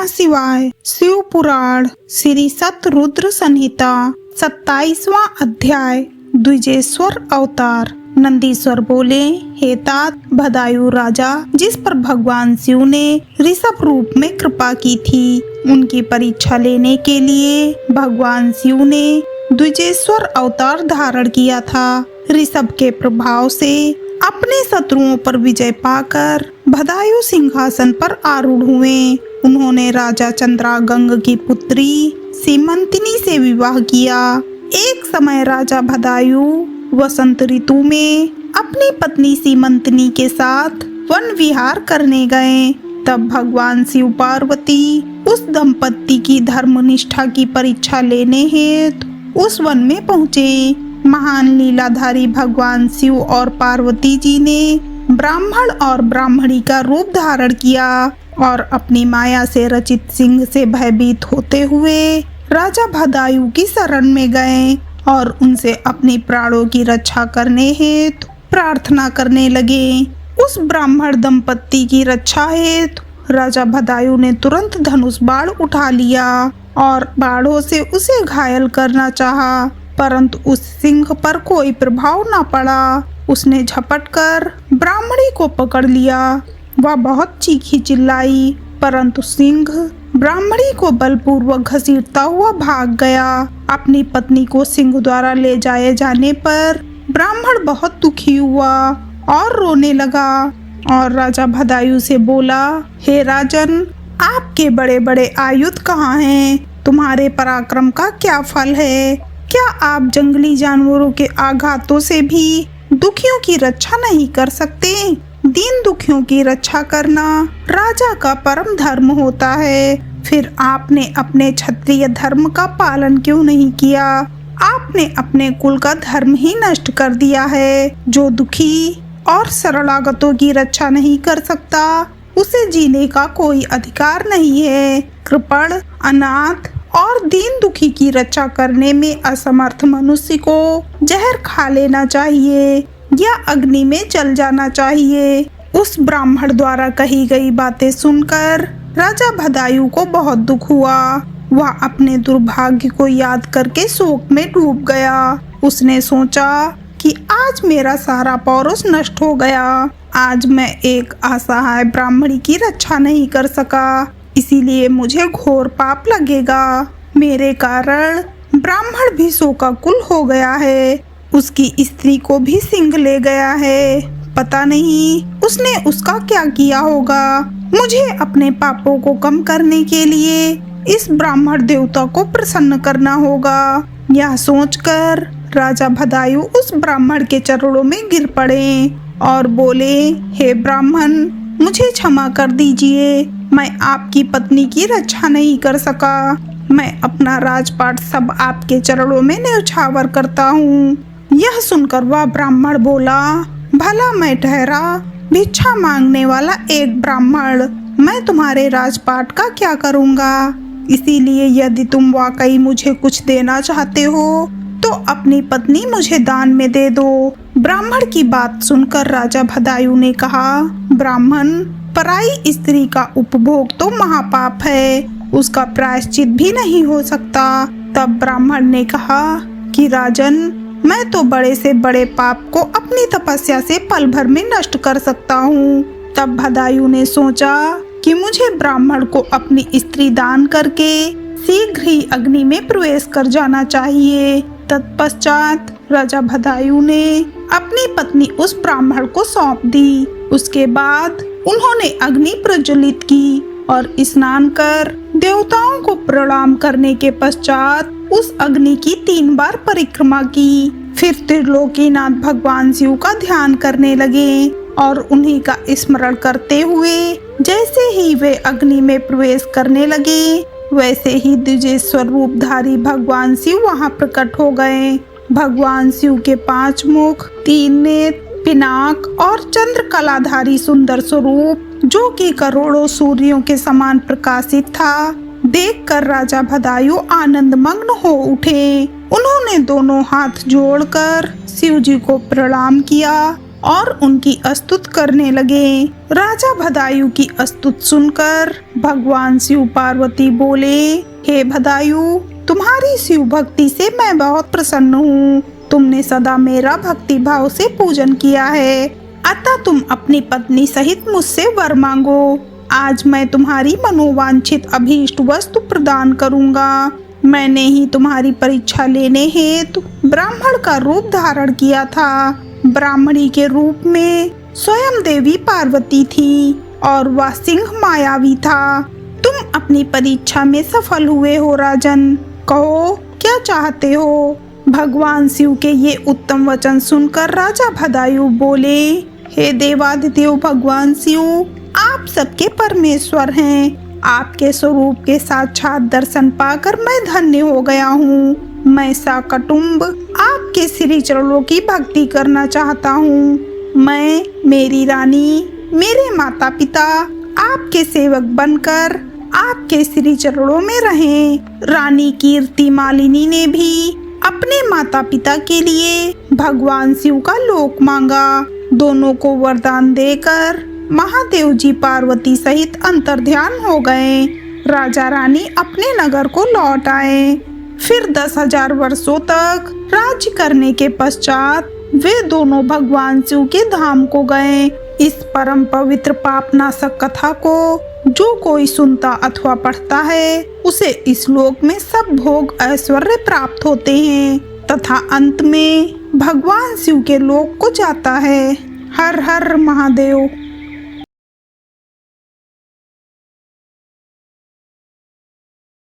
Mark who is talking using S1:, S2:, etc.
S1: नमः शिवाय। शिव पुराण श्री सतरुद्र संहिता 27वां अध्याय। द्विजेश्वर अवतार। नंदीश्वर बोले, हे तात बदायूं राजा, जिस पर भगवान शिव ने ऋषभ रूप में कृपा की थी, उनकी परीक्षा लेने के लिए भगवान शिव ने द्विजेश्वर अवतार धारण किया था। ऋषभ के प्रभाव से अपने शत्रुओं पर विजय पाकर बदायूं सिंहासन पर आरूढ़ हुए। उन्होंने राजा चंद्रागंग की पुत्री सीमंतिनी से विवाह किया। एक समय राजा बदायूं वसंत ऋतु में अपनी पत्नी सीमंतिनी के साथ वन विहार करने गए। तब भगवान शिव पार्वती उस दंपत्ति की धर्मनिष्ठा की परीक्षा लेने हेतु उस वन में पहुँचे। महान लीलाधारी भगवान शिव और पार्वती जी ने ब्राह्मण और ब्राह्मणी का रूप धारण किया और अपनी माया से रचित सिंह से भयभीत होते हुए राजा बदायूं की शरण में गए और उनसे अपनी प्राणों की रक्षा करने हेतु प्रार्थना करने लगे। उस ब्राह्मण दंपत्ति की रक्षा हेतु राजा बदायूं ने तुरंत धनुष बाण उठा लिया और बाणों से उसे घायल करना चाहा, परंतु उस सिंह पर कोई प्रभाव न पड़ा। उसने झपट कर ब्राह्मणी को पकड़ लिया। वह बहुत चीखी चिल्लाई, परंतु सिंह ब्राह्मणी को बलपूर्वक घसीटता हुआ भाग गया। अपनी पत्नी को सिंह द्वारा ले जाए जाने पर ब्राह्मण बहुत दुखी हुआ और रोने लगा और राजा बदायूं से बोला, हे राजन, आपके बड़े बड़े आयुध कहाँ हैं? तुम्हारे पराक्रम का क्या फल है? क्या आप जंगली जानवरों के आघातों से भी दुखियों की रक्षा नहीं कर सकते? दीन दुखियों की रक्षा करना राजा का परम धर्म होता है। फिर आपने अपने क्षत्रिय धर्म का पालन क्यों नहीं किया? आपने अपने कुल का धर्म ही नष्ट कर दिया है। जो दुखी और शरणागतों की रक्षा नहीं कर सकता, उसे जीने का कोई अधिकार नहीं है। कृपण, अनाथ और दीन दुखी की रक्षा करने में असमर्थ मनुष्य को जहर खा लेना चाहिए या अग्नि में जल जाना चाहिए। उस ब्राह्मण द्वारा कही गई बातें सुनकर राजा बदायूं को बहुत दुख हुआ। वह अपने दुर्भाग्य को याद करके शोक में डूब गया। उसने सोचा कि आज मेरा सारा पौरुष नष्ट हो गया। आज मैं एक असहाय ब्राह्मणी की रक्षा नहीं कर सका, इसीलिए मुझे घोर पाप लगेगा। मेरे कारण ब्राह्मण भी शोकाकुल हो गया है। उसकी स्त्री को भी सिंह ले गया है। पता नहीं उसने उसका क्या किया होगा। मुझे अपने पापों को कम करने के लिए इस ब्राह्मण देवता को प्रसन्न करना होगा। यह सोचकर राजा बदायूं उस ब्राह्मण के चरणों में गिर पड़े और बोले, हे ब्राह्मण, मुझे क्षमा कर दीजिए। मैं आपकी पत्नी की रक्षा नहीं कर सका। मैं अपना राजपाट सब आपके चरणों में न्यौछावर करता हूँ। यह सुनकर वह ब्राह्मण बोला, भला मैं ठहरा भिक्षा मांगने वाला एक ब्राह्मण, मैं तुम्हारे राजपाट का क्या करूँगा? इसीलिए यदि तुम वाकई मुझे कुछ देना चाहते हो तो अपनी पत्नी मुझे दान में दे दो। ब्राह्मण की बात सुनकर राजा बदायूं ने कहा, ब्राह्मण, पराई स्त्री का उपभोग तो महापाप है, उसका प्रायश्चित भी नहीं हो सकता। तब ब्राह्मण ने कहा कि राजन, मैं तो बड़े से बड़े पाप को अपनी तपस्या से पल भर में नष्ट कर सकता हूँ। तब बदायूं ने सोचा कि मुझे ब्राह्मण को अपनी स्त्री दान करके शीघ्र ही अग्नि में प्रवेश कर जाना चाहिए। तत्पश्चात राजा बदायूं ने अपनी पत्नी उस ब्राह्मण को सौंप दी। उसके बाद उन्होंने अग्नि प्रज्वलित की और स्नान कर देवताओं को प्रणाम करने के पश्चात उस अग्नि की 3 बार परिक्रमा की। फिर त्रिलोकीनाथ भगवान शिव का ध्यान करने लगे और उन्हीं का स्मरण करते हुए जैसे ही वे अग्नि में प्रवेश करने लगे, वैसे ही द्विजेश्वर रूपधारी भगवान शिव वहां प्रकट हो गए। भगवान शिव के 5 मुख, 3 नेत्र, पिनाक और चंद्र कलाधारी सुंदर स्वरूप, जो कि करोड़ों सूर्यों के समान प्रकाशित था, देखकर राजा बदायूं आनंद मग्न हो उठे। उन्होंने दोनों हाथ जोड़कर शिव जी को प्रणाम किया और उनकी स्तुति करने लगे। राजा भदायु की स्तुति सुनकर भगवान शिव पार्वती बोले, हे भदायु, तुम्हारी शिव भक्ति से मैं बहुत प्रसन्न हूँ। तुमने सदा मेरा भक्ति भाव से पूजन किया है, अतः तुम अपनी पत्नी सहित मुझसे वर मांगो। आज मैं तुम्हारी मनोवांछित अभीष्ट वस्तु प्रदान करूँगा। मैंने ही तुम्हारी परीक्षा लेने हेतु ब्राह्मण का रूप धारण किया था। ब्राह्मणी के रूप में स्वयं देवी पार्वती थी और वह सिंह मायावी था। तुम अपनी परीक्षा में सफल हुए हो राजन, कहो क्या चाहते हो। भगवान शिव के ये उत्तम वचन सुनकर राजा भदायु बोले, हे देवादिदेव भगवान शिव, आप सबके परमेश्वर हैं। आपके स्वरूप के साक्षात दर्शन पाकर मैं धन्य हो गया हूँ। मैं सकुटुंब आपके श्री चरणों की भक्ति करना चाहता हूँ। मैं, मेरी रानी, मेरे माता पिता आपके सेवक बनकर आपके श्री चरणों में रहें। रानी कीर्ति मालिनी ने भी अपने माता पिता के लिए भगवान शिव का लोक मांगा। दोनों को वरदान देकर महादेव जी पार्वती सहित अंतर्ध्यान हो गए। राजा रानी अपने नगर को लौट आए। फिर 10,000 वर्षों तक राज्य करने के पश्चात वे दोनों भगवान शिव के धाम को गए। इस परम पवित्र पापनाशक कथा को जो कोई सुनता अथवा पढ़ता है, उसे इस लोक में सब भोग ऐश्वर्य प्राप्त होते हैं तथा अंत में भगवान शिव के लोक को जाता है। हर हर महादेव।